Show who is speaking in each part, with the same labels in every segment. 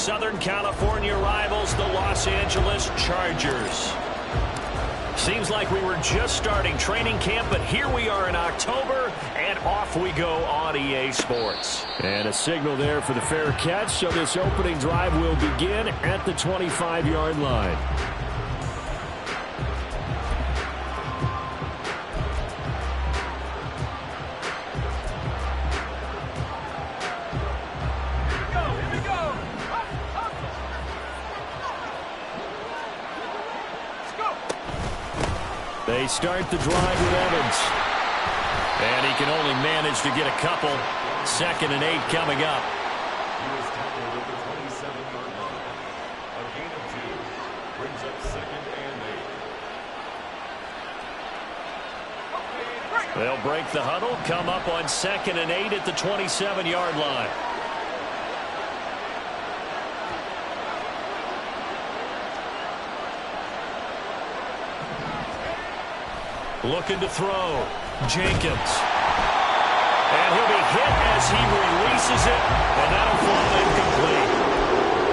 Speaker 1: Southern California rivals, the Los Angeles Chargers. Seems like we were just starting training camp, but here we are in October, and off we go on EA Sports.
Speaker 2: And a signal there for the fair catch, so this opening drive will begin at the 25-yard line. They start the drive with Evans.
Speaker 1: And he can only manage to get a couple. 2nd and 8 coming up.
Speaker 3: He was tackled at the 27-yard line. A gain of 2 brings up 2nd and 8.
Speaker 1: They'll break the huddle, come up on 2nd and 8 at the 27-yard line. Looking to throw. Jenkins. And he'll be hit as he releases it, and that'll fall incomplete.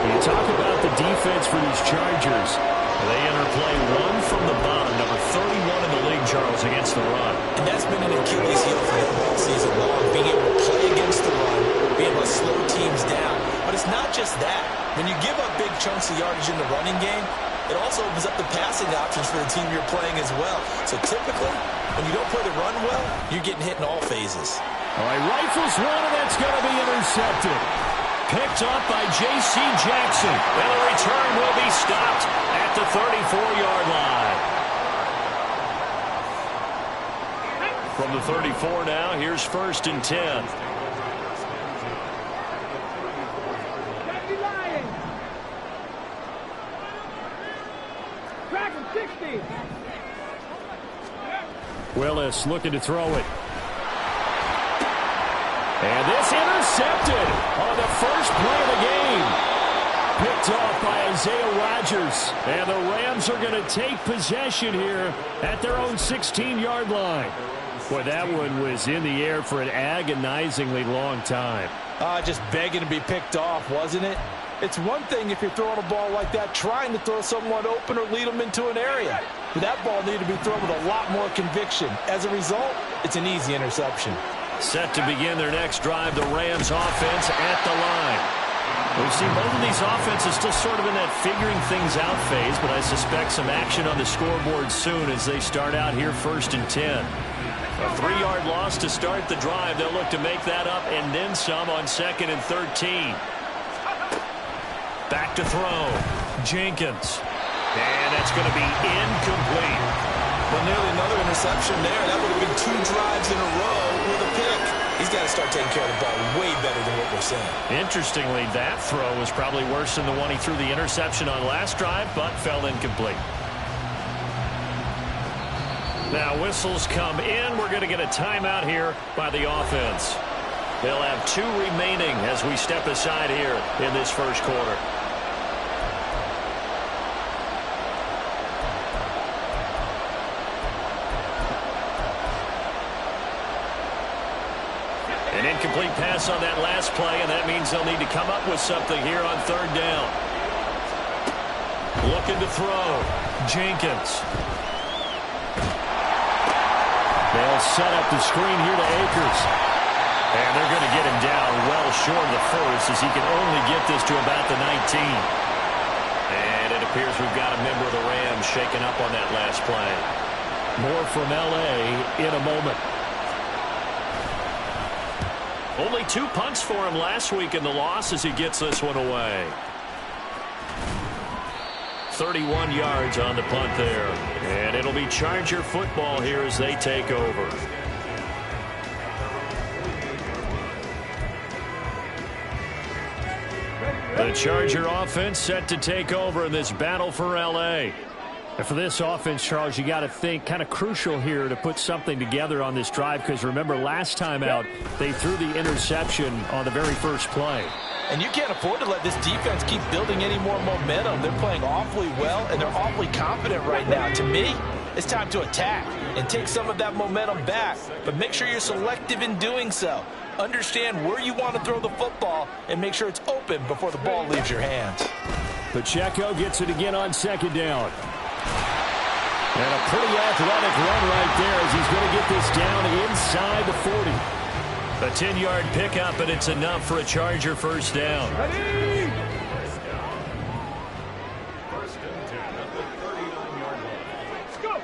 Speaker 2: You talk about the defense for these Chargers.
Speaker 1: They enter play one from the bottom, number 31 in the league, Charles, against the run.
Speaker 4: And that's been an Achilles heel for them all season long, being able to play against the run, being able to slow teams down. But it's not just that. When you give up big chunks of yardage in the running game, it also opens up the passing options for the team you're playing as well. So typically, when you don't play the run well, you're getting hit in all phases.
Speaker 2: All right, rifles one, and that's going to be intercepted.
Speaker 1: Picked up by J.C. Jackson. And the return will be stopped at the 34-yard line. From the 34 now, here's 1st and 10.
Speaker 2: Willis looking to throw it. And this intercepted on the first play of the game. Picked off by Isaiah Rodgers. And the Rams are going to take possession here at their own 16-yard line. Boy, that one was in the air for an agonizingly long time.
Speaker 5: Just begging to be picked off, wasn't it? It's one thing if you're throwing a ball like that, trying to throw someone open or lead them into an area. But that ball needed to be thrown with a lot more conviction. As a result, it's an easy interception.
Speaker 1: Set to begin their next drive, the Rams offense at the line. We've seen both of these offenses still sort of in that figuring things out phase, but I suspect some action on the scoreboard soon as they start out here 1st and 10. A 3-yard loss to start the drive. They'll look to make that up and then some on 2nd and 13. Back to throw. Jenkins. And that's going to be incomplete.
Speaker 4: Well, nearly another interception there. That would have been 2 drives in a row with a pick. He's got to start taking care of the ball way better than what we're saying.
Speaker 1: Interestingly, that throw was probably worse than the one he threw the interception on last drive, but fell incomplete. Now whistles come in. We're going to get a timeout here by the offense. They'll have 2 remaining as we step aside here in this first quarter. An incomplete pass on that last play, and that means they'll need to come up with something here on 3rd down. Looking to throw. Jenkins.
Speaker 2: They'll set up the screen here to Akers.
Speaker 1: And they're going to get him down well short of the first as he can only get this to about the 19. And it appears we've got a member of the Rams shaking up on that last play.
Speaker 2: More from L.A. in a moment.
Speaker 1: Only 2 punts for him last week in the loss as he gets this one away. 31 yards on the punt there. And it'll be Charger football here as they take over. The Charger offense set to take over in this battle for L.A.
Speaker 2: And for this offense, Charles, you got to think kind of crucial here to put something together on this drive, because remember last time out they threw the interception on the very first play.
Speaker 5: And you can't afford to let this defense keep building any more momentum. They're playing awfully well, and they're awfully confident right now. To me, it's time to attack. and take some of that momentum back, but make sure you're selective in doing so. Understand where you want to throw the football and make sure it's open before the ball leaves your hands.
Speaker 2: Pacheco gets it again on second down. And a pretty athletic run right there as he's going to get this down inside the 40.
Speaker 1: A 10-yard pickup, and it's enough for a Charger first down.
Speaker 3: Ready? First and 10 at the 39-yard line. Let's go.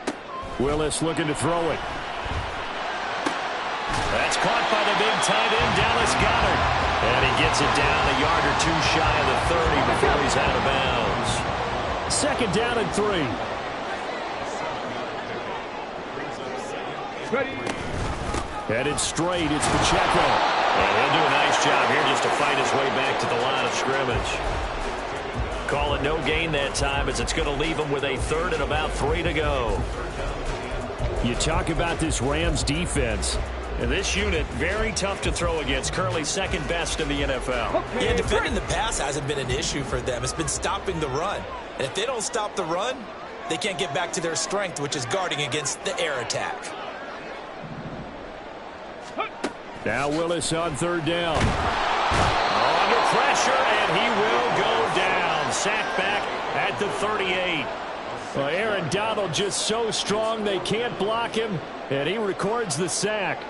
Speaker 2: Willis looking to throw it.
Speaker 1: That's caught by the big tight end, Dallas Goedert. And he gets it down a yard or two shy of the 30 before he's out of bounds.
Speaker 2: Second down and 3.
Speaker 3: Ready?
Speaker 2: Headed straight, it's Pacheco.
Speaker 1: And he'll do a nice job here just to fight his way back to the line of scrimmage. Call it no gain that time as it's going to leave him with a third and about 3 to go.
Speaker 2: You talk about this Rams defense.
Speaker 1: And this unit, very tough to throw against. Currently second best in the NFL.
Speaker 4: Yeah, defending the pass hasn't been an issue for them. It's been stopping the run. And if they don't stop the run, they can't get back to their strength, which is guarding against the air attack.
Speaker 2: Now Willis on third down.
Speaker 1: Under pressure, and he will go down. Sacked back at the 38.
Speaker 2: Well, Aaron Donald just so strong they can't block him, and he records the sack.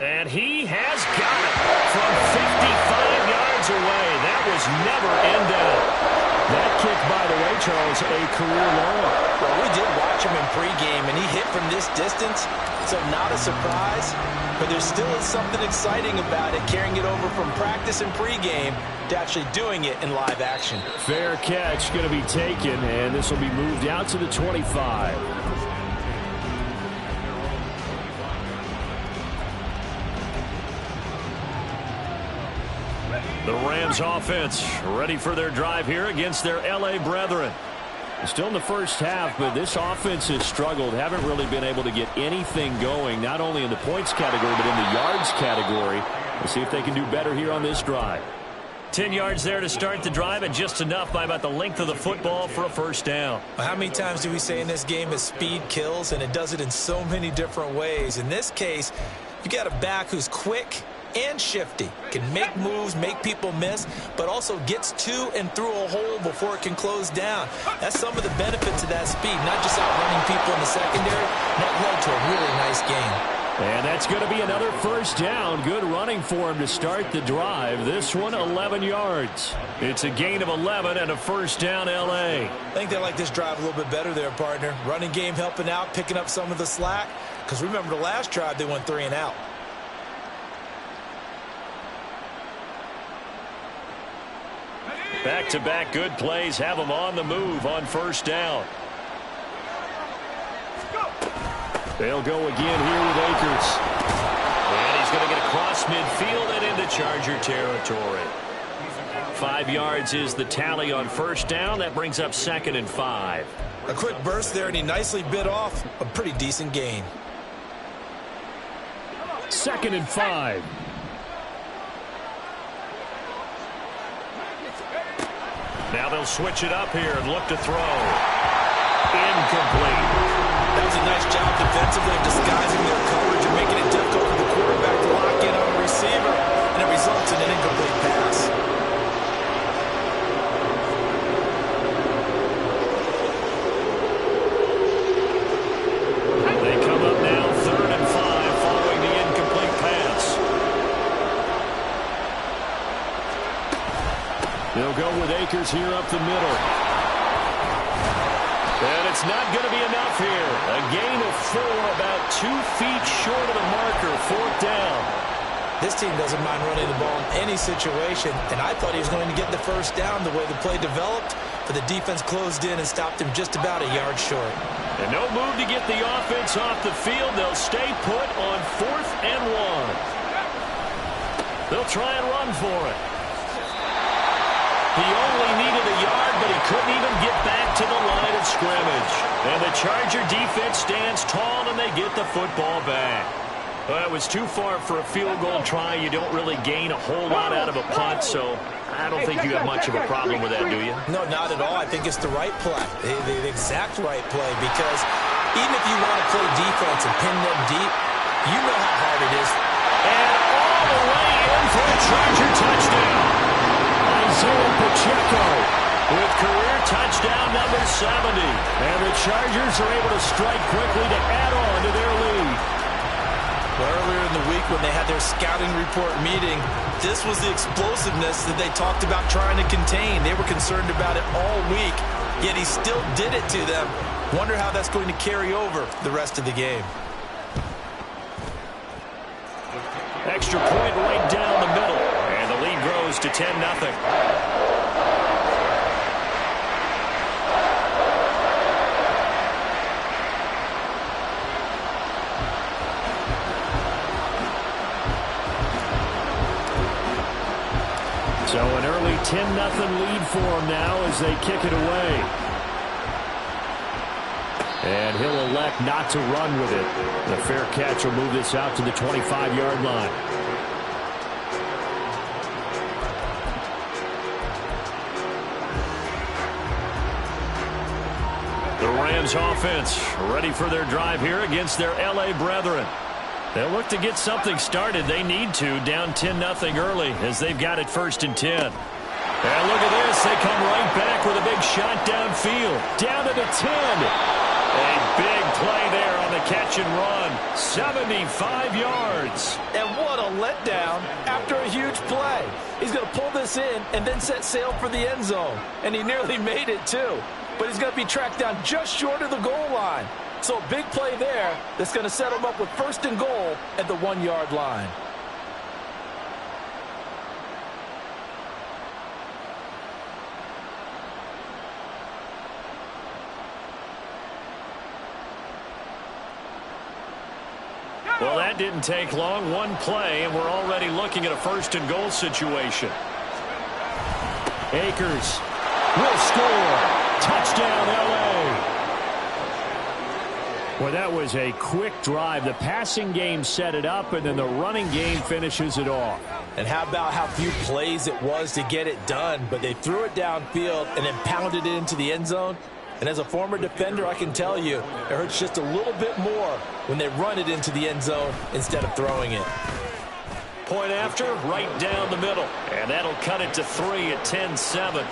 Speaker 1: And he has got it from 55 yards away. That was never in doubt.
Speaker 2: That kick, by the way, Charles, a career long.
Speaker 5: Well, we did watch him in pregame, and he hit from this distance, so not a surprise. But there still is something exciting about it, carrying it over from practice and pregame to actually doing it in live action.
Speaker 2: Fair catch going to be taken, and this will be moved out to the 25.
Speaker 1: The Rams offense ready for their drive here against their L.A. brethren.
Speaker 2: Still in the first half, but this offense has struggled. Haven't really been able to get anything going, not only in the points category, but in the yards category. We'll see if they can do better here on this drive.
Speaker 1: 10 yards there to start the drive, and just enough by about the length of the football for a first down.
Speaker 4: How many times do we say in this game is speed kills, and it does it in so many different ways. In this case, you got a back who's quick and shifty, can make moves, make people miss, but also gets to and through a hole before it can close down. That's some of the benefits of that speed, not just outrunning people in the secondary. That led to a really nice game.
Speaker 2: And that's going to be another first down. Good running for him to start the drive. This one, 11 yards.
Speaker 1: It's a gain of 11 and a first down, L.A.
Speaker 4: I think they like this drive a little bit better there, partner. Running game helping out, picking up some of the slack. Because remember the last drive, they went 3 and out.
Speaker 1: Back-to-back good plays have them on the move on first down.
Speaker 2: They'll go again here with Akers.
Speaker 1: And he's going to get across midfield and into Charger territory. 5 yards is the tally on first down. That brings up 2nd and 5.
Speaker 4: A quick burst there, and he nicely bit off a pretty decent gain.
Speaker 2: 2nd and 5.
Speaker 1: Now they'll switch it up here and look to throw. Incomplete.
Speaker 4: That was a nice job defensively of disguising their coverage and making it difficult for the quarterback to lock in on a receiver, and it results in an incomplete pass.
Speaker 1: They come up now 3rd and 5 following the incomplete pass.
Speaker 2: They'll go with Akers here up the middle.
Speaker 1: And it's not going to be enough here. A gain of 4, about 2 feet short of the marker, 4th down.
Speaker 4: This team doesn't mind running the ball in any situation, and I thought he was going to get the first down the way the play developed, but the defense closed in and stopped him just about a yard short.
Speaker 1: And no move to get the offense off the field. They'll stay put on 4th and 1. They'll try and run for it. He only needed a yard, but he couldn't even get back to the line of scrimmage. And the Charger defense stands tall, and they get the football back. Well, it was too far for a field goal try. You don't really gain a whole lot out of a punt, so I don't think you have much of a problem with that, do you?
Speaker 4: No, not at all. I think it's the right play, the exact right play, because even if you want to play defense and pin them deep, you know how hard it is.
Speaker 2: And all the way in for a Charger touchdown. Isaiah Pacheco with career touchdown number 70. And the Chargers are able to strike quickly to add on to their lead.
Speaker 4: Well, earlier in the week when they had their scouting report meeting, this was the explosiveness that they talked about trying to contain. They were concerned about it all week, yet he still did it to them. Wonder how that's going to carry over the rest of the game.
Speaker 1: Extra point right down the middle, and the lead grows to 10-0.
Speaker 2: So an early 10-0 lead for them now as they kick it away. And he'll elect not to run with it. The fair catch will move this out to the 25-yard line.
Speaker 1: The Rams offense ready for their drive here against their LA brethren. They'll look to get something started. They need to, down 10-0 early as they've got it 1st and 10. And look at this. They come right back with a big shot downfield. Down to the 10. A big play there on the catch and run. 75 yards.
Speaker 5: And what a letdown after a huge play. He's going to pull this in and then set sail for the end zone. And he nearly made it, too. But he's going to be tracked down just short of the goal line. So a big play there that's going to set him up with 1st and goal at the 1-yard line.
Speaker 1: Well, that didn't take long. One play, and we're already looking at a 1st and goal situation.
Speaker 2: Akers will score. Touchdown, L.A. Well, that was a quick drive. The passing game set it up, and then the running game finishes it off.
Speaker 5: And how about how few plays it was to get it done, but they threw it downfield and then pounded it into the end zone. And as a former defender, I can tell you, it hurts just a little bit more when they run it into the end zone instead of throwing it.
Speaker 1: Point after, right down the middle. And that'll cut it to 3 at 10-7.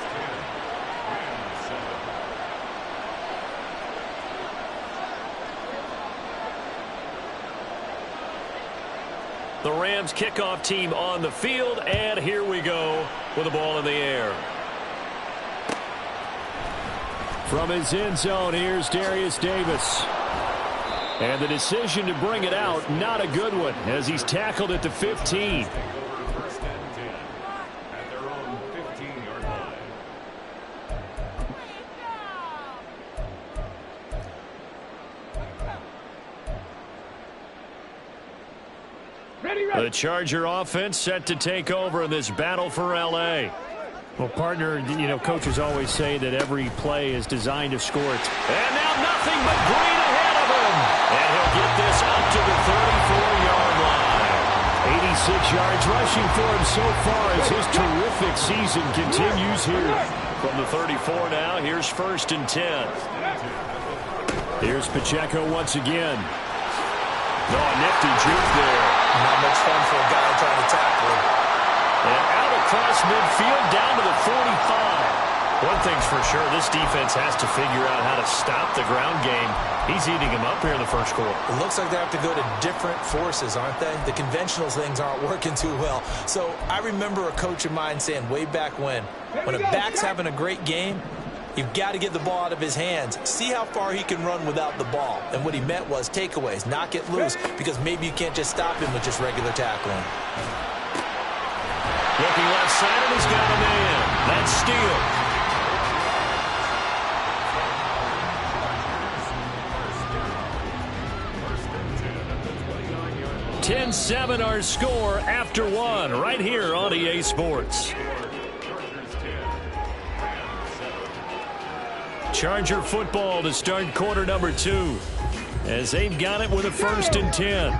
Speaker 1: The Rams kickoff team on the field, and here we go with the ball in the air.
Speaker 2: From his end zone, here's Darius Davis. And the decision to bring it out, not a good one, as he's tackled at the 15.
Speaker 3: 1st and 10 at their own 15-yard line.
Speaker 1: The Charger offense set to take over in this battle for L.A.
Speaker 2: Well, partner, you know, coaches always say that every play is designed to score.
Speaker 1: And now nothing but green ahead of him. And he'll get this up to the 34-yard line.
Speaker 2: 86 yards rushing for him so far as his terrific season continues here.
Speaker 1: From the 34 now, here's 1st and 10.
Speaker 2: Here's Pacheco once again. No, nifty juke there.
Speaker 4: Not much fun for a guy trying to tackle him.
Speaker 1: And out across midfield down to the 45. One thing's for sure, this defense has to figure out how to stop the ground game. He's eating him up here in the 1st quarter.
Speaker 4: It looks like they have to go to different forces, aren't they? The conventional things aren't working too well. So I remember a coach of mine saying way back when a back's having a great game, you've got to get the ball out of his hands. See how far he can run without the ball. And what he meant was takeaways, knock it loose, because maybe you can't just stop him with just regular tackling.
Speaker 1: Looking left side, and he's got a man. That's Steele. 10-7 our score after one right here on EA Sports. Charger football to start quarter number 2 as they've got it with a 1st and 10.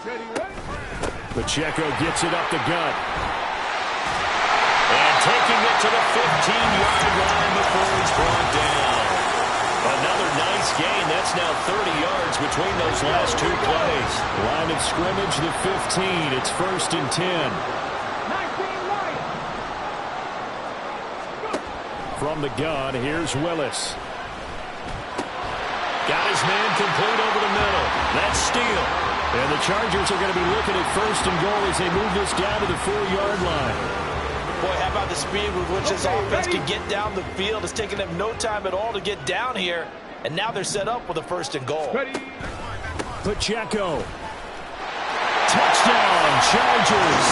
Speaker 2: Pacheco gets it up the gut.
Speaker 1: And taking it to the 15-yard line before he's brought down. Another nice gain. That's now 30 yards between those last two plays.
Speaker 2: Line of scrimmage, the 15. It's 1st and 10. From the gun, here's Willis.
Speaker 1: Got his man complete over the middle. That's steal.
Speaker 2: And the Chargers are going to be looking at 1st and goal as they move this down to the 4-yard line.
Speaker 5: Boy, how about the speed with which this offense can get down the field? It's taken them no time at all to get down here. And now they're set up with a 1st and goal.
Speaker 2: Pacheco. Touchdown, Chargers.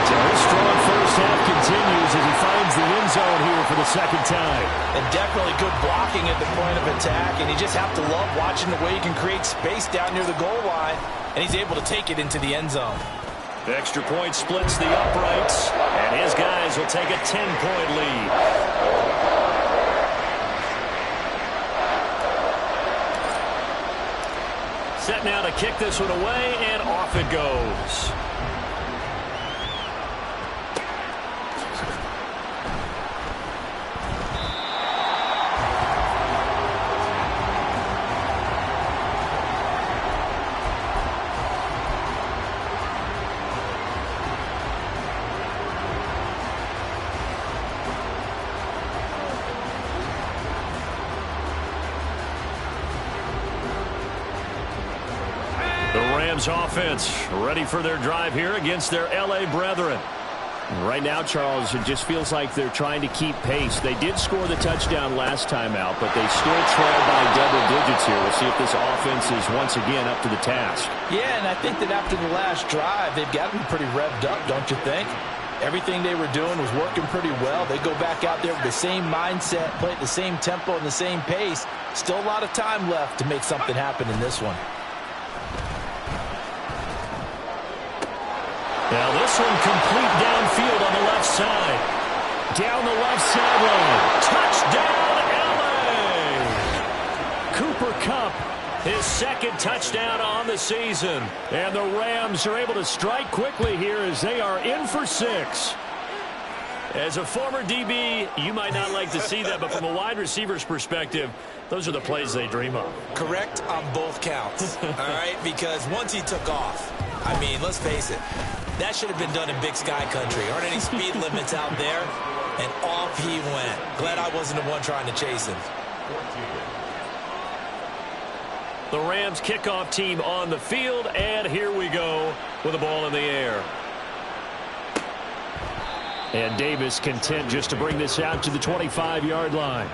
Speaker 2: So his strong first half continues as he finds the end zone here for the 2nd time.
Speaker 5: And definitely good blocking at the point of attack. And you just have to love watching the way he can create space down near the goal line. And he's able to take it into the end zone.
Speaker 1: The extra point splits the uprights, and his guys will take a 10-point lead. Set now to kick this one away, and off it goes. Offense ready for their drive here against their LA brethren.
Speaker 2: Right now, Charles, it just feels like they're trying to keep pace. They did score the touchdown last time out, but they still trail by double digits here. We'll see if this offense is once again up to the task.
Speaker 5: Yeah, and I think that after the last drive, they've got to be pretty revved up, don't you think? Everything they were doing was working pretty well. They go back out there with the same mindset, play at the same tempo and the same pace. Still a lot of time left to make something happen in this one.
Speaker 1: Now this one complete downfield on the left side.
Speaker 2: Down the left sideline.
Speaker 1: Touchdown, LA! Cooper Kupp, his 2nd touchdown on the season.
Speaker 2: And the Rams are able to strike quickly here as they are in for 6.
Speaker 1: As a former DB, you might not like to see that, but from a wide receiver's perspective, those are the plays they dream of.
Speaker 4: Correct on both counts, all right? Because once he took off, I mean, let's face it, that should have been done in Big Sky country. Aren't any speed limits out there? And off he went. Glad I wasn't the one trying to chase him.
Speaker 1: The Rams kickoff team on the field, and here we go with the ball in the air.
Speaker 2: And Davis content just to bring this out to the 25-yard line.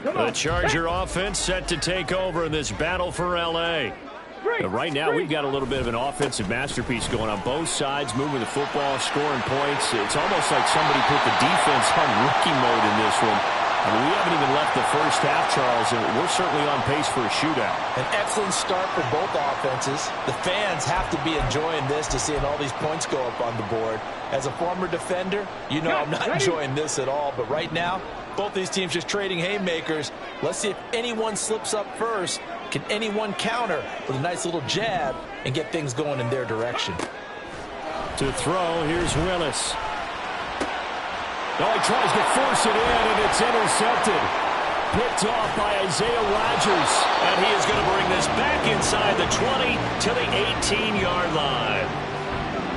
Speaker 1: The Charger offense set to take over in this battle for L.A.
Speaker 2: Right now, we've got a little bit of an offensive masterpiece going on both sides, moving the football, scoring points. It's almost like somebody put the defense on rookie mode in this one. I mean, we haven't even left the first half, Charles, and we're certainly on pace for a shootout.
Speaker 5: An excellent start for both offenses. The fans have to be enjoying this to seeing all these points go up on the board. As a former defender, you know I'm not enjoying this at all, but right now, both these teams just trading haymakers. Let's see if anyone slips up first. Can anyone counter with a nice little jab and get things going in their direction?
Speaker 2: To throw, here's Willis. Oh, he tries to force it in, and it's intercepted. Picked off by Isaiah Rodgers.
Speaker 1: And he is going to bring this back inside the 20 to the 18-yard line.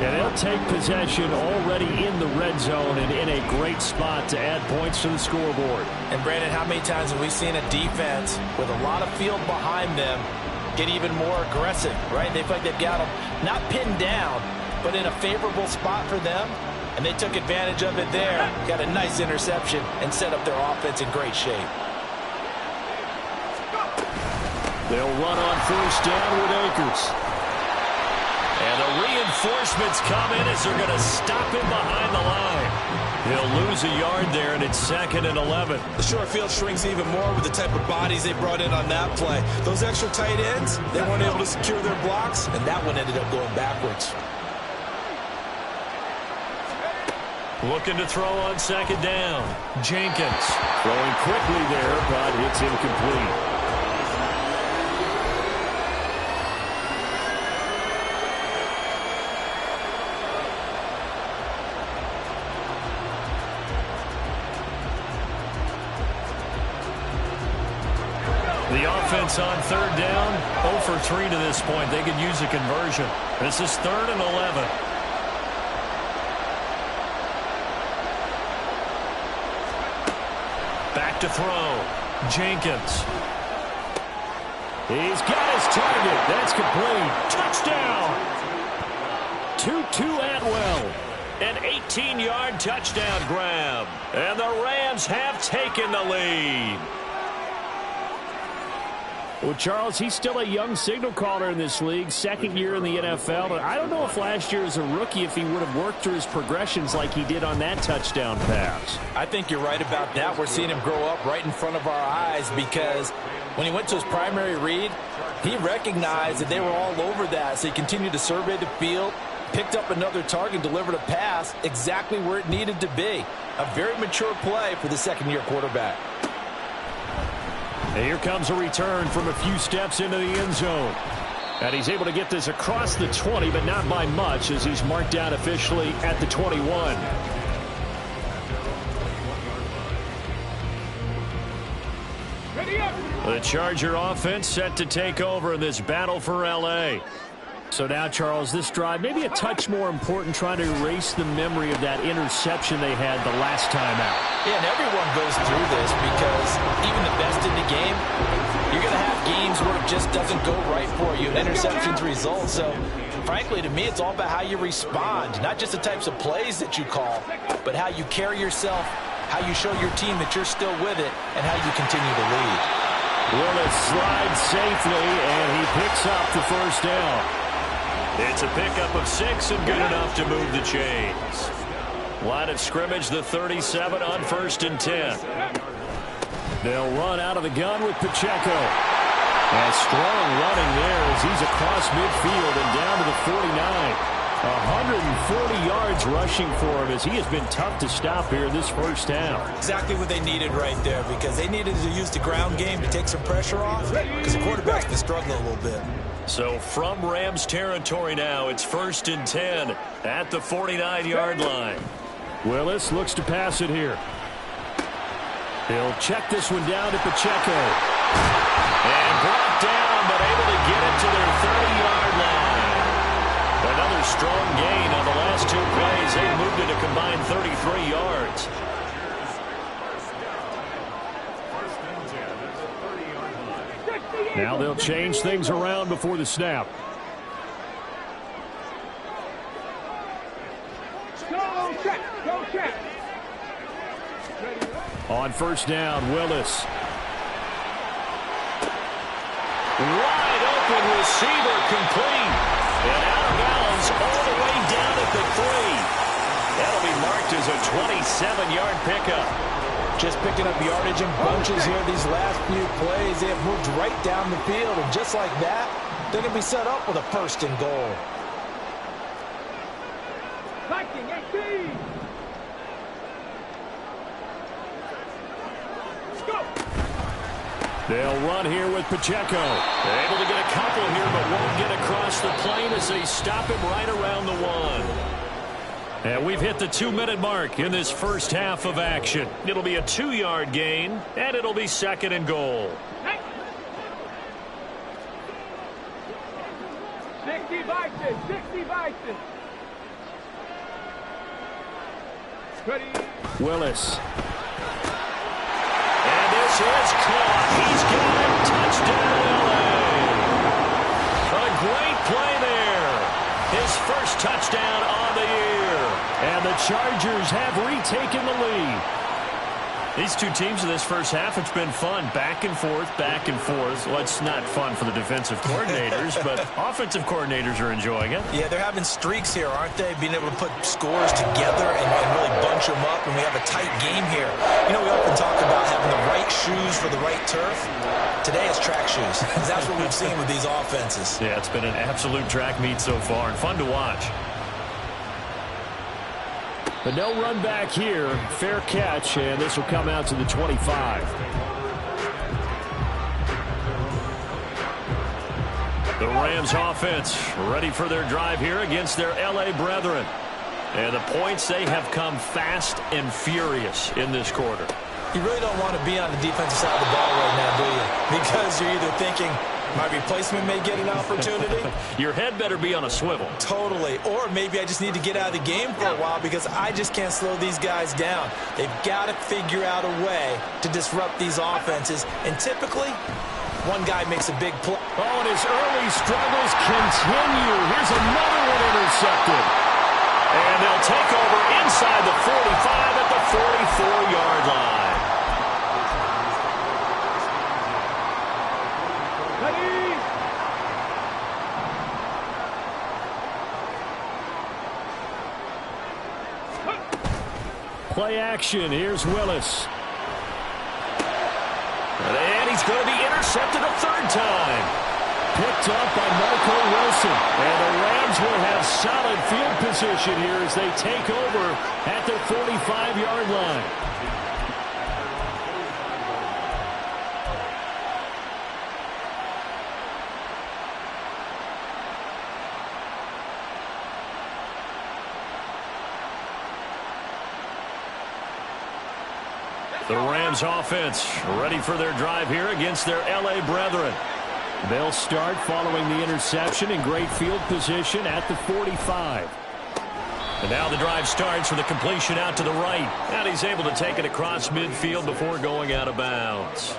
Speaker 2: And they'll take possession already in the red zone and in a great spot to add points to the scoreboard.
Speaker 5: And, Brandon, how many times have we seen a defense with a lot of field behind them get even more aggressive, right? They feel like they've got them not pinned down, but in a favorable spot for them. And they took advantage of it there. Got a nice interception and set up their offense in great shape.
Speaker 2: They'll run on first down with Akers.
Speaker 1: And the reinforcements come in as they're going to stop him behind the line. He'll lose a yard there, and it's 2nd and 11.
Speaker 4: The short field shrinks even more with the type of bodies they brought in on that play. Those extra tight ends, they weren't able to secure their blocks, and that one ended up going backwards.
Speaker 1: Looking to throw on second down. Jenkins.
Speaker 2: Throwing quickly there, but it's incomplete.
Speaker 1: The offense on third down, 0 for 3 to this point. They could use a conversion. This is 3rd and 11. Back to throw. Jenkins.
Speaker 2: He's got his target. That's complete. Touchdown. Tutu Atwell.
Speaker 1: An 18-yard touchdown grab. And the Rams have taken the lead.
Speaker 2: Well, Charles, he's still a young signal caller in this league, second year in the NFL. But I don't know if last year as a rookie, if he would have worked through his progressions like he did on that touchdown pass.
Speaker 5: I think you're right about that. We're seeing him grow up right in front of our eyes because when he went to his primary read, he recognized that they were all over that. So he continued to survey the field, picked up another target, delivered a pass exactly where it needed to be. A very mature play for the second-year quarterback.
Speaker 2: And here comes a return from a few steps into the end zone. And he's able to get this across the 20, but not by much, as he's marked down officially at the 21.
Speaker 1: The Charger offense set to take over in this battle for L.A.
Speaker 2: So now, Charles, this drive maybe a touch more important, trying to erase the memory of that interception they had the last time out.
Speaker 5: Yeah, and everyone goes through this because even the best in the game, you're going to have games where it just doesn't go right for you. An interception's result. So, frankly, to me, it's all about how you respond. Not just the types of plays that you call, but how you carry yourself, how you show your team that you're still with it, and how you continue to lead.
Speaker 2: Willis slides safely, and he picks up the first down.
Speaker 1: It's a pickup of 6 and good enough to move the chains. Line of scrimmage, the 37 on 1st and 10.
Speaker 2: They'll run out of the gun with Pacheco. And strong running there as he's across midfield and down to the 49. 140 yards rushing for him as he has been tough to stop here in this first half.
Speaker 4: Exactly what they needed right there because they needed to use the ground game to take some pressure off because the quarterback's been struggling a little bit.
Speaker 1: So from Rams territory now, it's 1st and 10 at the 49-yard line.
Speaker 2: Willis looks to pass it here. He'll check this one down to Pacheco.
Speaker 1: And brought down, but able to get it to their 30-yard line. Another strong gain on the last 2 plays. They moved it a combined 33 yards.
Speaker 2: Now they'll change things around before the snap.
Speaker 6: Go check.
Speaker 2: On first down, Willis.
Speaker 1: Wide open receiver complete. And out of bounds all the way down at the 3. That'll be marked as a 27-yard pickup.
Speaker 5: Just picking up yardage in bunches here these last few plays. They have moved right down the field, and just like that, they're going to be set up with a 1st and goal.
Speaker 6: Viking 18. Go.
Speaker 2: They'll run here with Pacheco.
Speaker 1: They're able to get a couple here, but won't get across the plane as they stop him right around the 1. And we've hit the 2-minute mark in this first half of action. It'll be a 2-yard gain, and it'll be 2nd and goal.
Speaker 6: 60 Vikings. Ready.
Speaker 2: Willis.
Speaker 1: And this is caught. He's got it. Touchdown, L.A. A great play there. His first touchdown on the year.
Speaker 2: And the Chargers have retaken the lead.
Speaker 1: These two teams in this first half, it's been fun. Back and forth, back and forth. Well, it's not fun for the defensive coordinators, but offensive coordinators are enjoying it.
Speaker 4: Yeah, they're having streaks here, aren't they? Being able to put scores together and really bunch them up, and we have a tight game here. You know, we often talk about having the right shoes for the right turf. Today it's track shoes, because that's what we've seen with these offenses.
Speaker 1: Yeah, it's been an absolute track meet so far, and fun to watch.
Speaker 2: But no run back here. Fair catch, and this will come out to the 25.
Speaker 1: The Rams offense ready for their drive here against their LA brethren. And the points, they have come fast and furious in this quarter.
Speaker 4: You really don't want to be on the defensive side of the ball right now, do you? Because you're either thinking, my replacement may get an opportunity.
Speaker 1: Your head better be on a swivel.
Speaker 4: Totally. Or maybe I just need to get out of the game for a while because I just can't slow these guys down. They've got to figure out a way to disrupt these offenses. And typically, one guy makes a big play.
Speaker 2: Oh, and his early struggles continue. Here's another one intercepted.
Speaker 1: And they'll take over inside the 45 at the 44-yard line.
Speaker 2: Play action. Here's Willis.
Speaker 1: And he's going to be intercepted a third time.
Speaker 2: Picked up by Marco Wilson. And the Rams will have solid field position here as they take over at their 45-yard line.
Speaker 1: The Rams offense ready for their drive here against their LA brethren.
Speaker 2: They'll start following the interception in great field position at the 45.
Speaker 1: And now the drive starts with a completion out to the right. And he's able to take it across midfield before going out of bounds.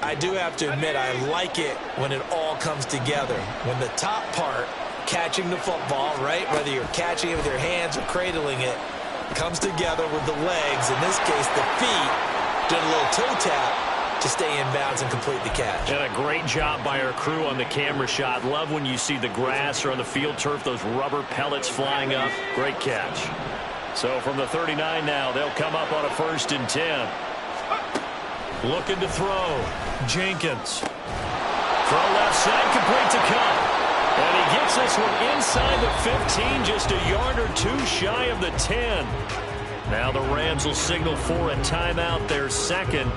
Speaker 4: I do have to admit, I like it when it all comes together. When the top part, catching the football, right, whether you're catching it with your hands or cradling it, comes together with the legs, in this case the feet, doing a little toe tap to stay in bounds and complete the catch.
Speaker 1: And a great job by our crew on the camera shot. Love when you see the grass or on the field turf, those rubber pellets flying up. Great catch. So from the 39 now, they'll come up on a 1st and 10. Looking to throw. Jenkins. Throw left side, complete to Cup. And he gets this one inside the 15, just a yard or two shy of the 10. Now the Rams will signal for a timeout, their second.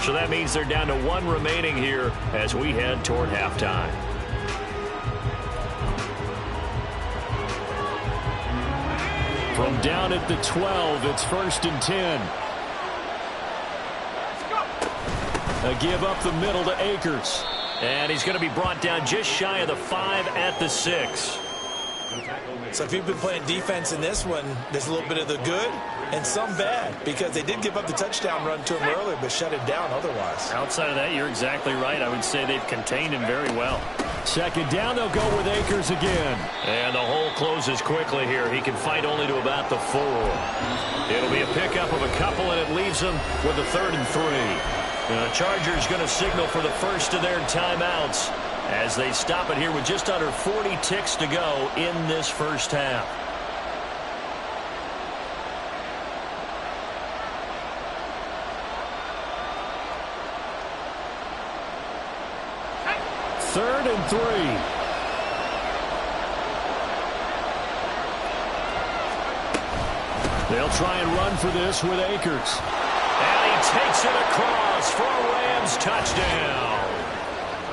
Speaker 1: So that means they're down to one remaining here as we head toward halftime.
Speaker 2: From down at the 12, it's 1st and 10. A give up the middle to Akers.
Speaker 1: And he's going to be brought down just shy of the 5 at the 6.
Speaker 4: So if you've been playing defense in this one, there's a little bit of the good and some bad, because they did give up the touchdown run to him earlier but shut it down otherwise.
Speaker 1: Outside of that, you're exactly right. I would say they've contained him very well.
Speaker 2: 2nd down, they'll go with Akers again.
Speaker 1: And the hole closes quickly here. He can fight only to about the 4. It'll be a pickup of a couple, and it leaves him with a 3rd and 3. The Chargers going to signal for the first of their timeouts as they stop it here with just under 40 ticks to go in this first half.
Speaker 2: Third and 3. They'll try and run for this with Akers.
Speaker 1: And he takes it across for a Rams touchdown.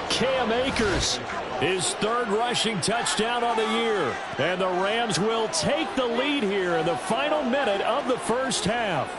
Speaker 2: Cam Akers, his 3rd rushing touchdown on the year. And the Rams will take the lead here in the final minute of the first half.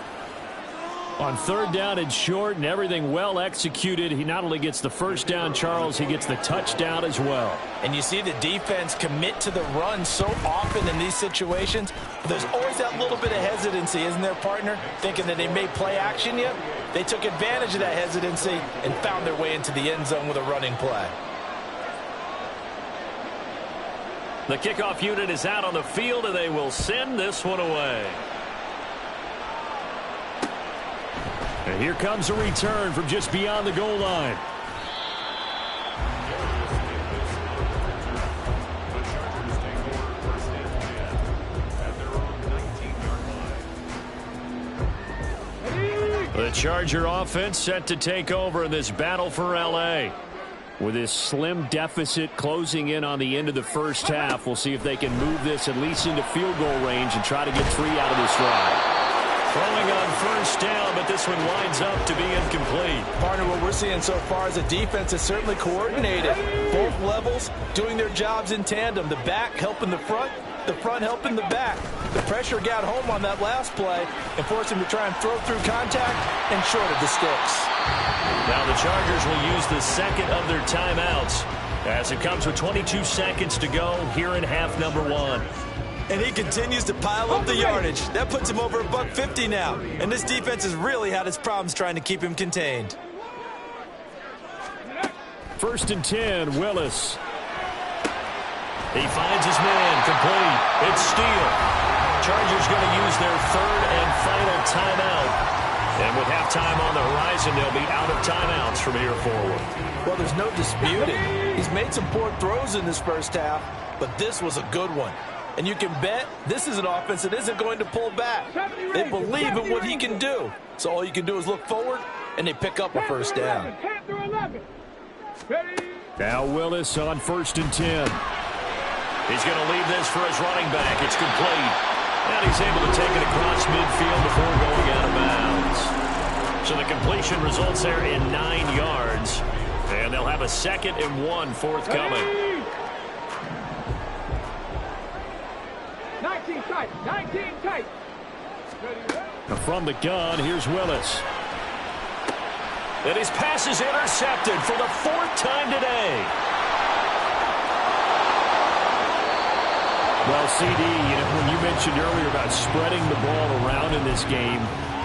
Speaker 2: On 3rd down and short and everything well executed, he not only gets the first down, Charles, he gets the touchdown as well.
Speaker 4: And you see the defense commit to the run so often in these situations. But there's always that little bit of hesitancy, isn't there, partner? Thinking that they may play action yet. They took advantage of that hesitancy and found their way into the end zone with a running play.
Speaker 1: The kickoff unit is out on the field, and they will send this one away.
Speaker 2: And here comes a return from just beyond the goal line.
Speaker 1: The Charger offense set to take over in this battle for L.A.
Speaker 2: With this slim deficit closing in on the end of the first half, we'll see if they can move this at least into field goal range and try to get 3 out of this drive.
Speaker 1: Throwing on first down, but this one winds up to be incomplete.
Speaker 5: Partner, what we're seeing so far is the defense is certainly coordinated. Both levels doing their jobs in tandem. The back helping the front helping the back. The pressure got home on that last play and forced him to try and throw through contact and shorted the sticks.
Speaker 1: Now the Chargers will use the second of their timeouts as it comes with 22 seconds to go here in half number 1.
Speaker 4: And he continues to pile up the yardage. That puts him over $150 now. And this defense has really had its problems trying to keep him contained.
Speaker 2: 1st and 10, Willis.
Speaker 1: He finds his man, complete. It's Steele. Chargers going to use their 3rd and final timeout. And with halftime on the horizon, they'll be out of timeouts from here forward.
Speaker 5: Well, there's no disputing. He's made some poor throws in this first half, but this was a good one. And you can bet this is an offense that isn't going to pull back. They believe in what he can do. So all you can do is look forward, and they pick up a first down.
Speaker 2: Now Willis on 1st and 10.
Speaker 1: He's going to leave this for his running back. It's complete. And he's able to take it across midfield before going out of bounds. So the completion results there in 9 yards. And they'll have a 2nd and 1 forthcoming.
Speaker 6: 19 tight, 19 tight.
Speaker 2: From the gun, here's Willis.
Speaker 1: And his pass is intercepted for the 4th time today.
Speaker 2: Well, CD, when you mentioned earlier about spreading the ball around in this game,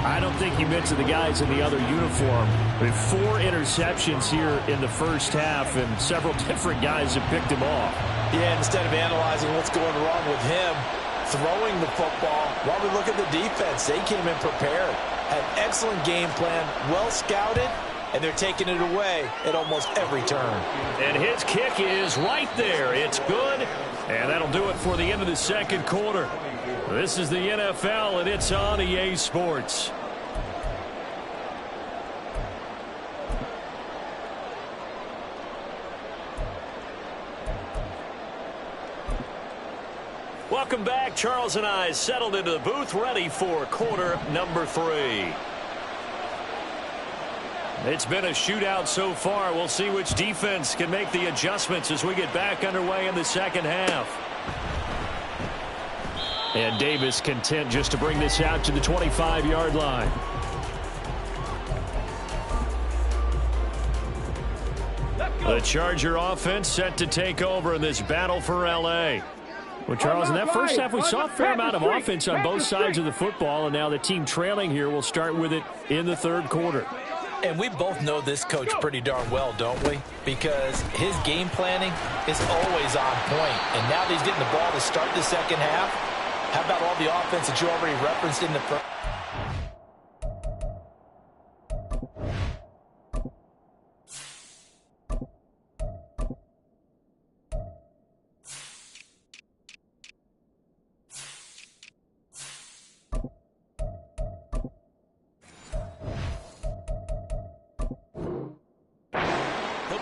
Speaker 2: I don't think you mentioned the guys in the other uniform. With 4 interceptions here in the first half, and several different guys have picked him off.
Speaker 5: Yeah, instead of analyzing what's going wrong with him, throwing the football, while we look at the defense, they came in prepared. Had an excellent game plan, well scouted, and they're taking it away at almost every turn.
Speaker 1: And his kick is right there. It's good, and that'll do it for the end of the 2nd quarter. This is the NFL, and it's on EA Sports. Welcome back. Charles and I settled into the booth, ready for quarter number 3. It's been a shootout so far. We'll see which defense can make the adjustments as we get back underway in the 2nd half. And Davis content just to bring this out to the 25-yard line. The Charger offense set to take over in this battle for L.A. Well, Charles, in that first half, we saw a fair amount of offense on both sides of the football, and now the team trailing here will start with it in the 3rd quarter.
Speaker 5: And we both know this coach pretty darn well, don't we? Because his game planning is always on point. And now that he's getting the ball to start the 2nd half, how about all the offense that you already referenced in the first?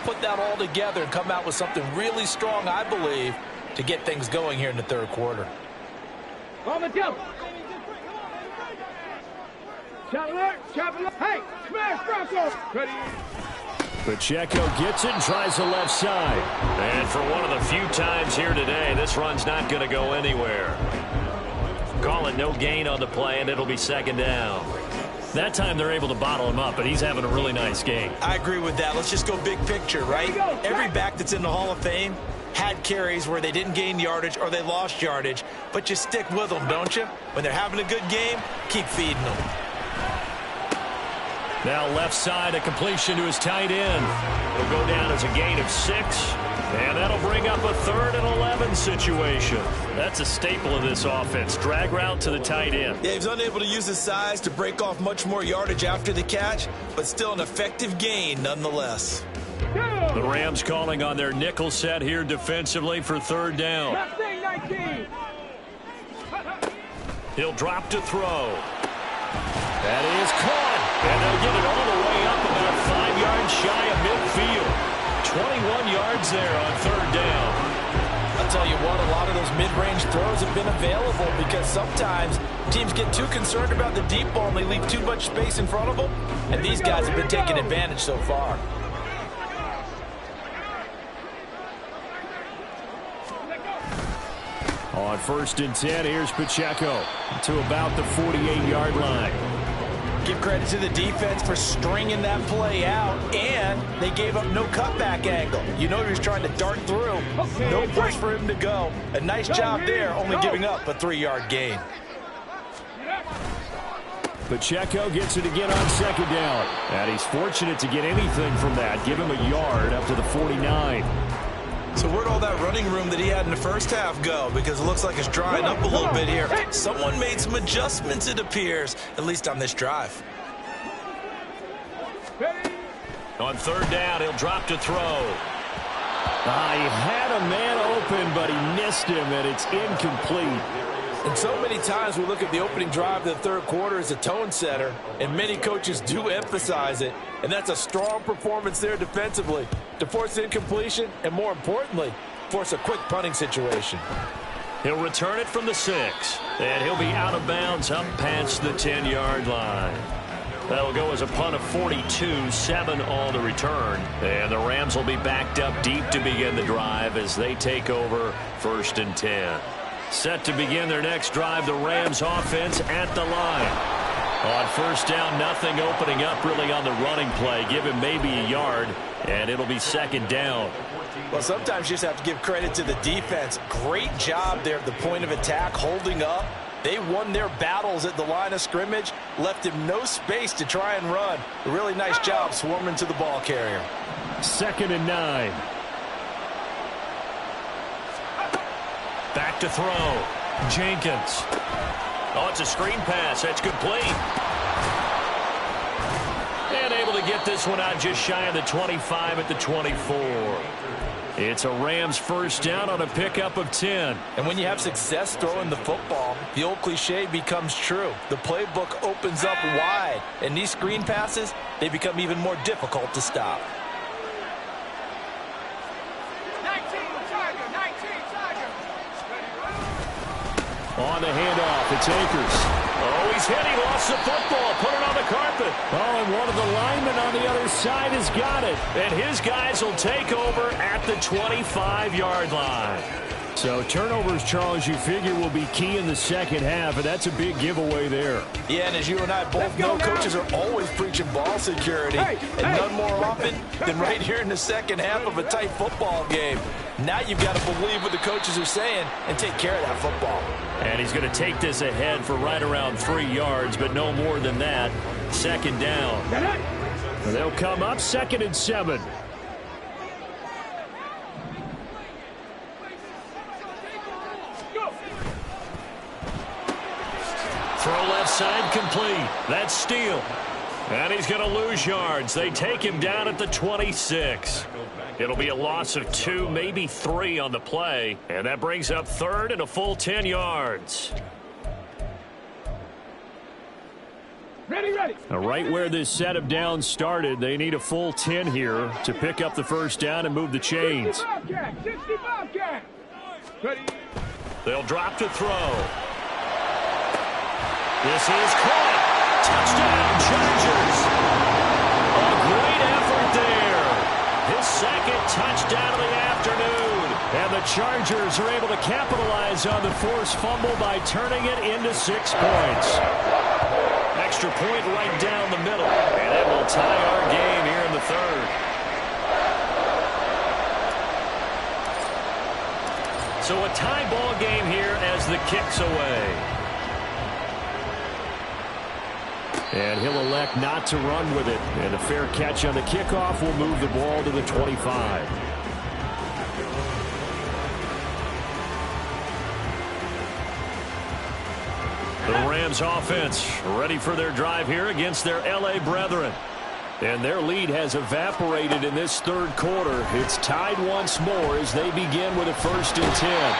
Speaker 5: Put that all together and come out with something really strong, I believe, to get things going here in the 3rd quarter.
Speaker 6: On the jump. Chop alert. Hey, smash Bronco. Ready.
Speaker 2: Pacheco gets it and tries the left side.
Speaker 1: And for one of the few times here today, this run's not going to go anywhere. Call it no gain on the play, and it'll be 2nd down. That time they're able to bottle him up, but he's having a really nice game.
Speaker 4: I agree with that. Let's just go big picture, right? Every back that's in the Hall of Fame had carries where they didn't gain yardage or they lost yardage, but you stick with them, don't you? When they're having a good game, keep feeding them.
Speaker 1: Now left side, a completion to his tight end. It'll go down as a gain of 6, and that'll bring up a 3rd and 11 situation. That's a staple of this offense. Drag route to the tight end.
Speaker 4: Yeah, he's unable to use his size to break off much more yardage after the catch, but still an effective gain nonetheless.
Speaker 1: The Rams calling on their nickel set here defensively for 3rd down.
Speaker 6: 19.
Speaker 1: He'll drop to throw. That is caught. And they'll get it all the way up about 5 yards shy of midfield.
Speaker 2: 21 yards there on third down.
Speaker 5: I'll tell you what, a lot of those mid-range throws have been available because sometimes teams get too concerned about the deep ball and they leave too much space in front of them, and these guys have been taking advantage so far.
Speaker 2: On 1st and 10, here's Pacheco to about the 48-yard line.
Speaker 5: Give credit to the defense for stringing that play out, and they gave up no cutback angle. You know he was trying to dart through. No place for him to go. A nice job there, only giving up a 3-yard gain.
Speaker 2: Pacheco gets it again on 2nd down. And he's fortunate to get anything from that. Give him a yard up to the 49.
Speaker 4: So where'd all that running room that he had in the first half go? Because it looks like it's drying up a little bit here. Someone made some adjustments, it appears, at least on this drive.
Speaker 1: On 3rd down, he'll drop to throw.
Speaker 2: He had a man open, but he missed him, and it's incomplete. And so many times we look at the opening drive of the 3rd quarter as a tone setter, and many coaches do emphasize it. And that's a strong performance there defensively to force incompletion and, more importantly, force a quick punting situation.
Speaker 1: He'll return it from the 6, and he'll be out of bounds up past the 10-yard line. That'll go as a punt of 42, 7 on the return. And the Rams will be backed up deep to begin the drive as they take over 1st and 10. Set to begin their next drive, the Rams offense at the line. On 1st down, nothing opening up really on the running play. Give him maybe a yard, and it'll be 2nd down.
Speaker 5: Well, sometimes you just have to give credit to the defense. Great job there at the point of attack, holding up. They won their battles at the line of scrimmage, left him no space to try and run. A really nice job swarming to the ball carrier.
Speaker 2: 2nd and 9.
Speaker 1: Back to throw. Jenkins. Oh, it's a screen pass. That's complete. And able to get this one out just shy of the 25 at the 24. It's a Rams 1st down on a pickup of 10.
Speaker 5: And when you have success throwing the football, the old cliche becomes true. The playbook opens up wide, and these screen passes, they become even more difficult to stop.
Speaker 6: 19 Tiger.
Speaker 2: On the handoff, it's Akers.
Speaker 1: Oh, he's hit. He lost the football. Put it on the carpet.
Speaker 2: Oh, and one of the linemen on the other side has got it.
Speaker 1: And his guys will take over at the 25-yard line.
Speaker 2: So turnovers, Charles, you figure will be key in the 2nd half, and that's a big giveaway there.
Speaker 5: Yeah, and as you and I both know, coaches are always preaching ball security, and none more often than right here in the 2nd half of a tight football game. Now you've got to believe what the coaches are saying and take care of that football.
Speaker 1: And he's going to take this ahead for right around 3 yards, but no more than that. 2nd down.
Speaker 2: They'll come up 2nd and 7.
Speaker 1: Throw left side complete. That's Steele. And he's going to lose yards. They take him down at the 26. It'll be a loss of 2, maybe 3 on the play. And that brings up 3rd and a full 10 yards.
Speaker 6: Ready.
Speaker 2: Right where this set of downs started, they need a full 10 here to pick up the 1st down and move the chains.
Speaker 6: 60 Bobcat. Ready.
Speaker 1: They'll drop to throw. This is caught. Touchdown, Chargers. A great effort there. His 2nd touchdown of the afternoon.
Speaker 2: And the Chargers are able to capitalize on the forced fumble by turning it into 6 points.
Speaker 1: Extra point right down the middle. And it will tie our game here in the 3rd. So a tie ball game here as the kick's away.
Speaker 2: And he'll elect not to run with it. And a fair catch on the kickoff will move the ball to the 25.
Speaker 1: The Rams offense ready for their drive here against their LA brethren.
Speaker 2: And their lead has evaporated in this 3rd quarter. It's tied once more as they begin with a 1st and 10.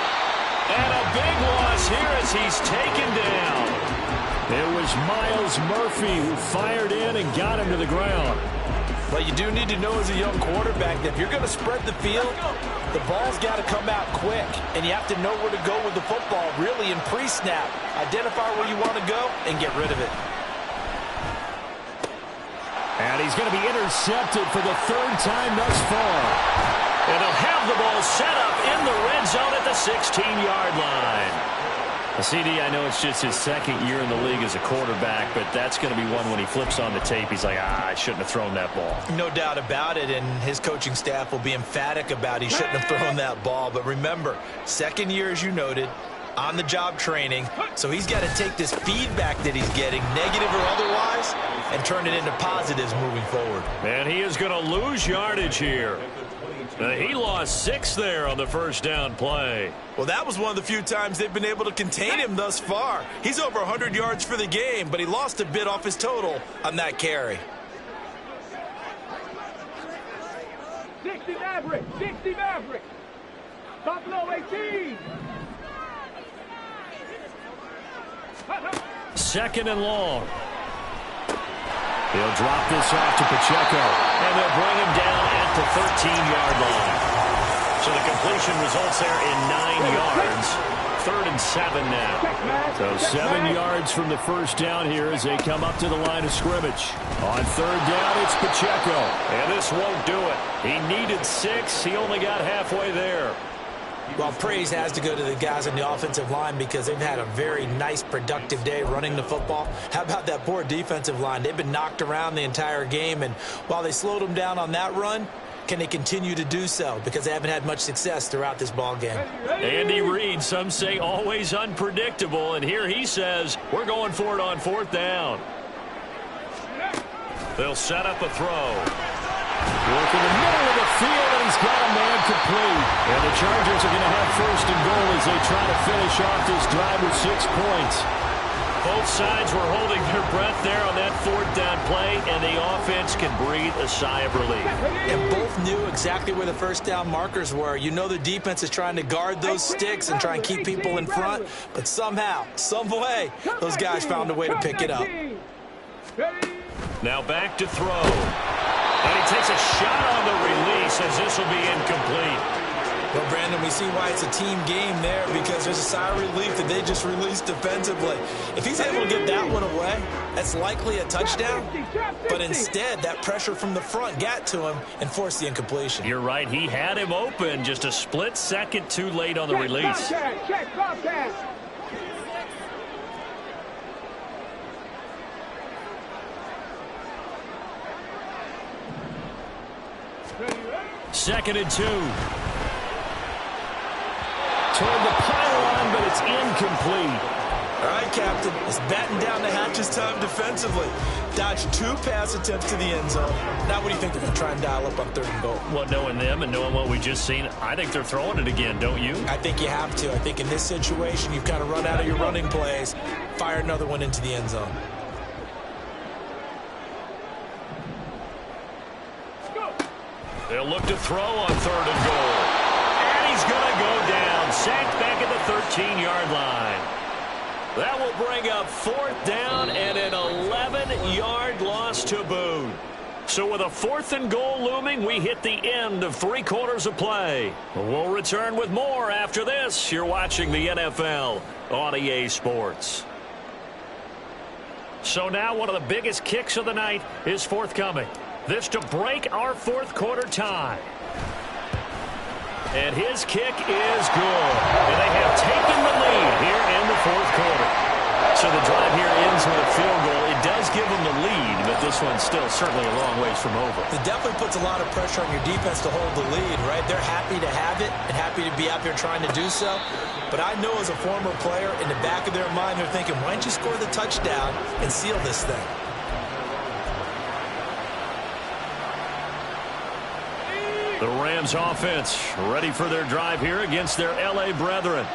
Speaker 1: And a big loss here as he's taken down.
Speaker 2: It was Miles Murphy who fired in and got him to the ground.
Speaker 5: Well, you do need to know as a young quarterback that if you're going to spread the field, the ball's got to come out quick, and you have to know where to go with the football, really in pre-snap. Identify where you want to go and get rid of it.
Speaker 2: And he's going to be intercepted for the third time thus far.
Speaker 1: And they'll have the ball set up in the red zone at the 16-yard line. CD, I know it's just his second year in the league as a quarterback, but that's going to be one when he flips on the tape. He's like, I shouldn't have thrown that ball.
Speaker 4: No doubt about it, and his coaching staff will be emphatic about he shouldn't have thrown that ball. But remember, second year, as you noted, on-the-job training, so he's got to take this feedback that he's getting, negative or otherwise, and turn it into positives moving forward.
Speaker 1: And he is going to lose yardage here. He lost 6 there on the first down play.
Speaker 4: Well, that was one of the few times they've been able to contain him thus far. He's over 100 yards for the game, but he lost a bit off his total on that carry.
Speaker 6: 60 Maverick, 60 Maverick. Buffalo 18.
Speaker 1: Second and long. He'll drop this off to Pacheco, and they'll bring him down at the 13-yard line. So the completion results there in 9 yards. 3rd and 7 now.
Speaker 2: So 7 yards from the first down here as they come up to the line of scrimmage. On third down, it's Pacheco.
Speaker 1: And this won't do it. He needed 6. He only got halfway there.
Speaker 4: Well, praise has to go to the guys on the offensive line because they've had a very nice, productive day running the football. How about that poor defensive line? They've been knocked around the entire game, and while they slowed them down on that run, can they continue to do so? Because they haven't had much success throughout this ball game.
Speaker 1: Andy Reid, some say always unpredictable, and here he says, we're going for it on 4th down. They'll set up a throw.
Speaker 2: Work in the middle of the field, and he's got a man complete. And the Chargers are going to have 1st and goal as they try to finish off this drive with 6 points.
Speaker 1: Both sides were holding their breath there on that 4th down play, and the offense can breathe a sigh of relief.
Speaker 4: And both knew exactly where the first down markers were. You know the defense is trying to guard those sticks and try and keep people in front, but somehow, some way, those guys found a way to pick it up.
Speaker 1: Now back to throw. And he takes a shot on the release as this will be incomplete.
Speaker 4: Well, Brandon, we see why it's a team game there because there's a sigh of relief that they just released defensively. If he's able to get that one away, that's likely a touchdown. But instead, that pressure from the front got to him and forced the incompletion.
Speaker 1: You're right. He had him open just a split second too late on the release.
Speaker 6: Check Bobcat.
Speaker 1: Second and 2.
Speaker 2: Toward the pylon, but it's incomplete.
Speaker 4: All right, Captain. It's batten down the hatches time defensively. Dodged 2 pass attempts to the end zone. Now what do you think they're going to try and dial up on 3rd and goal?
Speaker 1: Well, knowing them and knowing what we just seen, I think they're throwing it again, don't you?
Speaker 4: I think you have to. I think in this situation, you've kind of run out of your running plays. Fire another one into the end zone.
Speaker 1: They'll look to throw on 3rd and goal. And he's going to go down. Sacked back at the 13-yard line. That will bring up 4th down and an 11-yard loss to boot. So with a 4th and goal looming, we hit the end of 3 quarters of play. We'll return with more after this. You're watching the NFL on EA Sports. So now one of the biggest kicks of the night is forthcoming. This to break our 4th quarter tie. And his kick is good. And they have taken the lead here in the 4th quarter. So the drive here ends with a field goal. It does give them the lead, but this one's still certainly a long ways from over.
Speaker 4: It definitely puts a lot of pressure on your defense to hold the lead, right? They're happy to have it and happy to be out there trying to do so. But I know as a former player, in the back of their mind, they're thinking, why don't you score the touchdown and seal this thing?
Speaker 1: The Rams offense ready for their drive here against their L.A. brethren.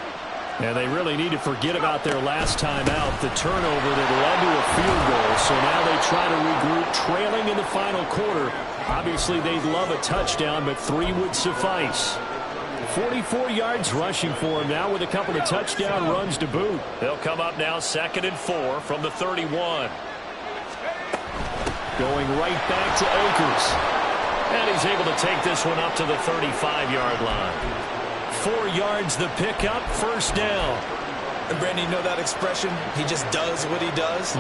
Speaker 2: And they really need to forget about their last time out, the turnover that led to a field goal. So now they try to regroup, trailing in the final quarter. Obviously, they'd love a touchdown, but 3 would suffice. 44 yards rushing for him now with a couple of touchdown runs to boot.
Speaker 1: They'll come up now 2nd and 4 from the 31.
Speaker 2: Going right back to Akers.
Speaker 1: And he's able to take this one up to the 35-yard line.
Speaker 2: 4 yards the pickup, first down.
Speaker 4: And Brandon, you know that expression? He just does what he does?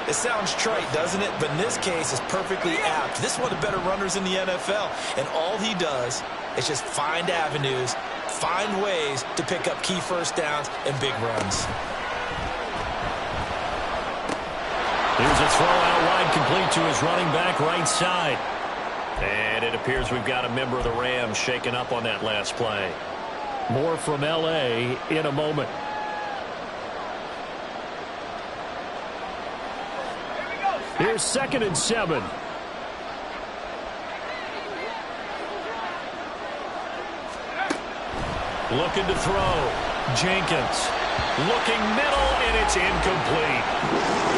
Speaker 4: It sounds trite, doesn't it? But in this case, it's perfectly apt. This is one of the better runners in the NFL. And all he does is just find avenues, find ways to pick up key first downs and big runs.
Speaker 1: Here's a throw out wide, complete to his running back right side. And it appears we've got a member of the Rams shaken up on that last play.
Speaker 2: More from L.A. in a moment. Here's 2nd and 7.
Speaker 1: Looking to throw. Jenkins. Looking middle, and it's incomplete.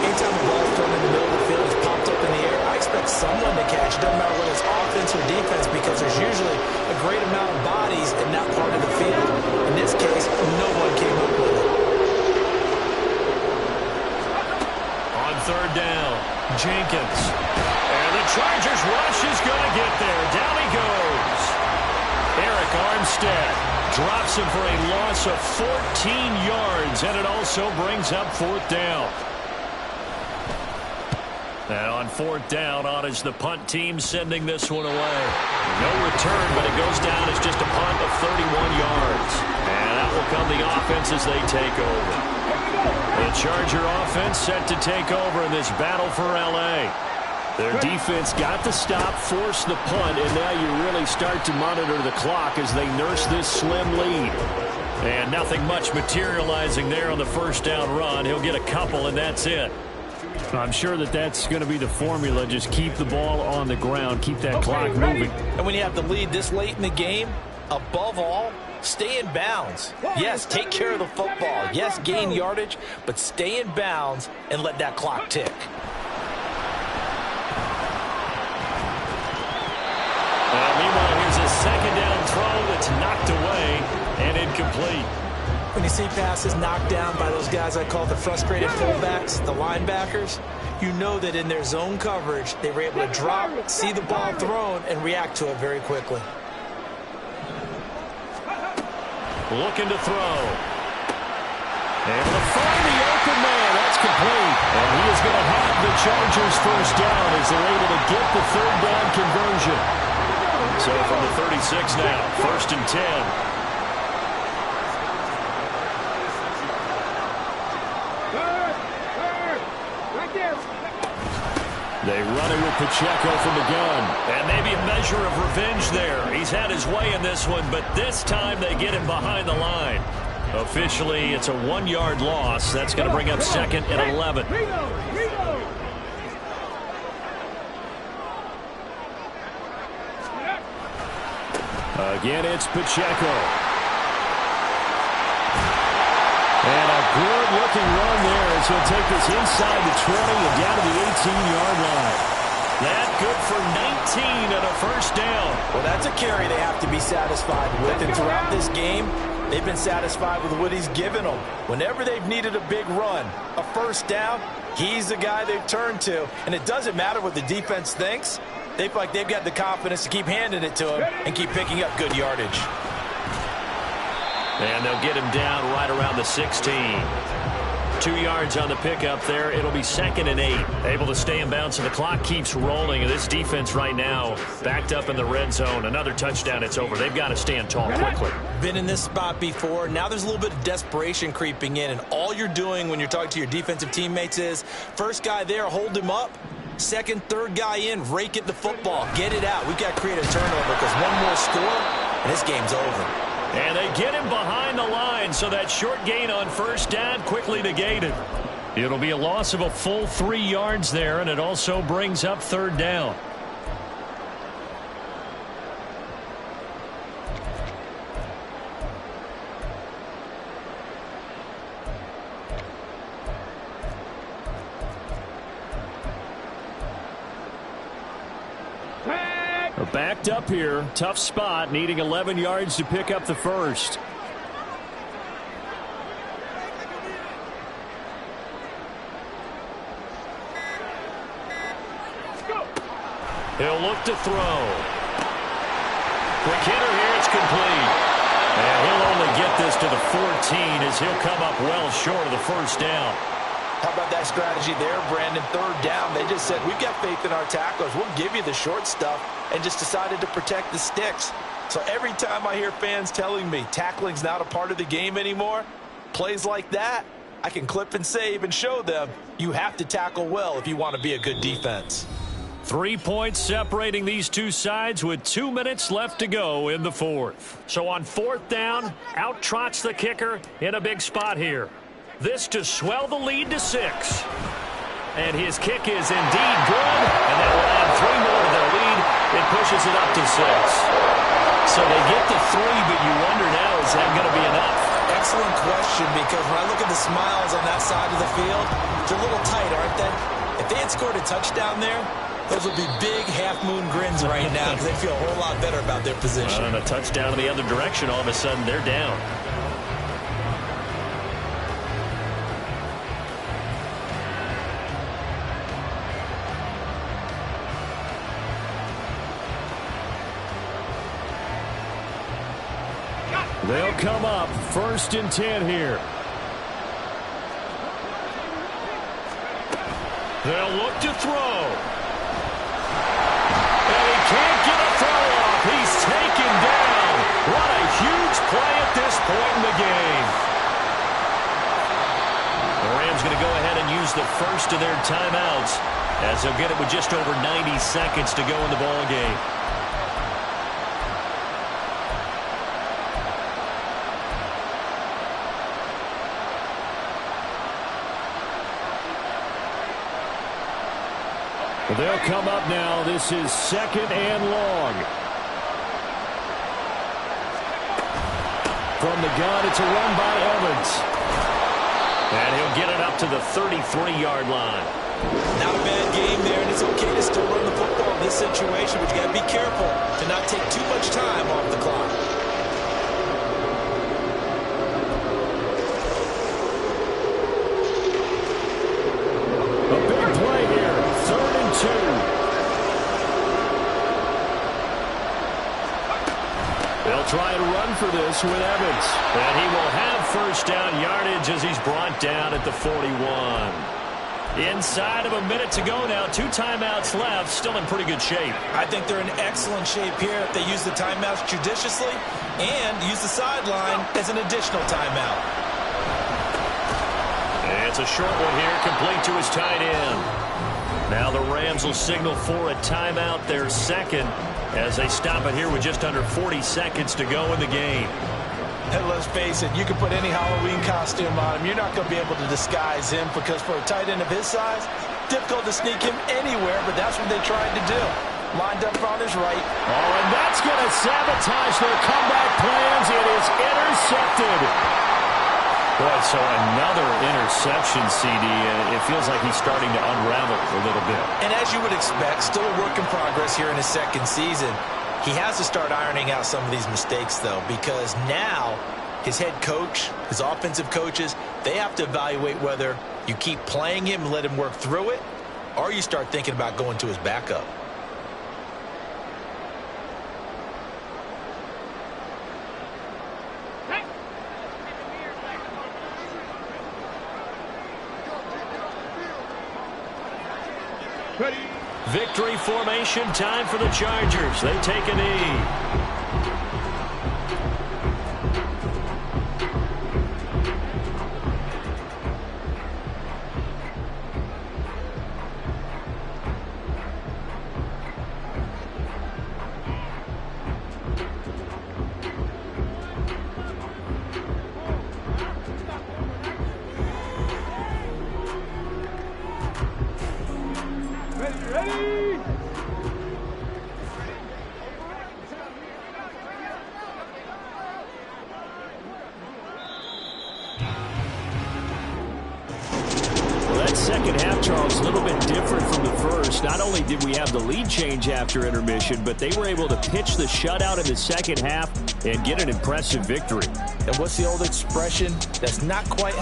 Speaker 4: Anytime the ball's thrown in the middle of the field, it's popped up in the air, I expect someone to catch. It doesn't matter whether it's offense or defense, because there's usually a great amount of bodies in that part of the field. In this case, no one came up with it.
Speaker 1: On 3rd down, Jenkins. And the Chargers rush is going to get there. Down he goes. Eric Armstead drops him for a loss of 14 yards, and it also brings up 4th down. And on 4th down, on is the punt team sending this one away. No return, but it goes down as just a punt of 31 yards. And out will come the offense as they take over. The Charger offense set to take over in this battle for L.A.
Speaker 2: Their defense got the stop, forced the punt, and now you really start to monitor the clock as they nurse this slim lead.
Speaker 1: And nothing much materializing there on the 1st down run. He'll get a couple, and that's it.
Speaker 2: I'm sure that that's going to be the formula. Just keep the ball on the ground, keep that clock moving.
Speaker 4: And when you have the lead this late in the game, above all, stay in bounds. Yes, take care of the football. Yes, gain yardage, but stay in bounds and let that clock tick.
Speaker 1: Meanwhile, here's a 2nd down throw that's knocked away and incomplete.
Speaker 4: When you see passes knocked down by those guys I call the frustrated fullbacks, the linebackers, you know that in their zone coverage, they were able to drop, see the ball thrown, and react to it very quickly.
Speaker 1: Looking to throw. Able to find the open man. That's complete. And he is going to have the Chargers 1st down as they're able to get the 3rd down conversion. So from the 36 now, 1st and 10.
Speaker 2: They run it with Pacheco from the gun.
Speaker 1: And maybe a measure of revenge there. He's had his way in this one, but this time they get him behind the line. Officially, it's a 1-yard loss. That's going to bring up 2nd and 11.
Speaker 2: Again, it's Pacheco. And a good-looking run there as he'll take this inside the 20 and down to the 18-yard line.
Speaker 1: That good for 19 and a 1st down.
Speaker 4: Well, that's a carry they have to be satisfied with. And throughout this game, they've been satisfied with what he's given them. Whenever they've needed a big run, a 1st down, he's the guy they've turned to. And it doesn't matter what the defense thinks. They feel like they've got the confidence to keep handing it to him and keep picking up good yardage.
Speaker 1: And they'll get him down right around the 16. 2 yards on the pickup there. It'll be 2nd and 8. Able to stay in bounds, and the clock keeps rolling. And this defense right now backed up in the red zone. Another touchdown, it's over. They've got to stand tall quickly.
Speaker 4: Been in this spot before. Now there's a little bit of desperation creeping in. And all you're doing when you're talking to your defensive teammates is, first guy there, hold him up. 2nd, 3rd guy in, rake it the football. Get it out. We've got to create a turnover because one more score, and this game's over.
Speaker 1: And they get him behind the line, so that short gain on 1st down quickly negated. It'll be a loss of a full 3 yards there, and it also brings up 3rd down.
Speaker 2: Backed up here, tough spot, needing 11 yards to pick up the 1st.
Speaker 1: He'll look to throw. Quick hitter here, it's complete. And he'll only get this to the 14 as he'll come up well short of the first down.
Speaker 5: How about that strategy there, Brandon? Third down, they just said, we've got faith in our tacklers. We'll give you the short stuff, and just decided to protect the sticks. So every time I hear fans telling me tackling's not a part of the game anymore, plays like that, I can clip and save and show them you have to tackle well if you want to be a good defense.
Speaker 1: 3 points separating these two sides with 2 minutes left to go in the fourth. So on fourth down, out trots the kicker in a big spot here. This to swell the lead to 6. And his kick is indeed good, and that will add 3 more to their lead. It pushes it up to 6. So they get to 3, but you wonder now, is that going to be enough?
Speaker 4: Excellent question, because when I look at the smiles on that side of the field, they're a little tight, aren't they? If they had scored a touchdown there, those would be big half-moon grins right now because they feel a whole lot better about their position.
Speaker 1: And a touchdown in the other direction, all of a sudden they're down.
Speaker 2: They'll come up 1st and 10 here.
Speaker 1: They'll look to throw. And he can't get a throw off. He's taken down. What a huge play at this point in the game. The Rams going to go ahead and use the first of their timeouts as they'll get it with just over 90 seconds to go in the ball game.
Speaker 2: They'll come up now. This is 2nd and long. From the gun, it's a run by Evans.
Speaker 1: And he'll get it up to the 33-yard line.
Speaker 4: Not a bad game there, and it's okay to still run the football in this situation, but you got to be careful to not take too much time off the clock.
Speaker 2: A big play here. 3rd and 2.
Speaker 1: They'll try to run for this with Evans. And he will have first down yardage as he's brought down at the 41. Inside of a minute to go now. 2 timeouts left. Still in pretty good shape.
Speaker 4: I think they're in excellent shape here if they use the timeouts judiciously and use the sideline as an additional timeout.
Speaker 1: It's a short one here, complete to his tight end. Now the Rams will signal for a timeout, their second, as they stop it here with just under 40 seconds to go in the game.
Speaker 5: And let's face it, you can put any Halloween costume on him. You're not going to be able to disguise him because for a tight end of his size, difficult to sneak him anywhere, but that's what they tried to do. Lined up on his right.
Speaker 2: Oh, and that's going to sabotage their comeback plans. It is intercepted.
Speaker 1: Boy, so another interception, CD, and it feels like he's starting to unravel a little bit.
Speaker 4: And as you would expect, still a work in progress here in his second season. He has to start ironing out some of these mistakes, though, because now his head coach, his offensive coaches, they have to evaluate whether you keep playing him and let him work through it, or you start thinking about going to his backup.
Speaker 1: Victory formation, time for the Chargers. They take a knee.
Speaker 2: Second half, Charles, a little bit different from the first. Not only did we have the lead change after intermission, but they were able to pitch the shutout in the second half and get an impressive victory.
Speaker 5: And what's the old expression? That's not quite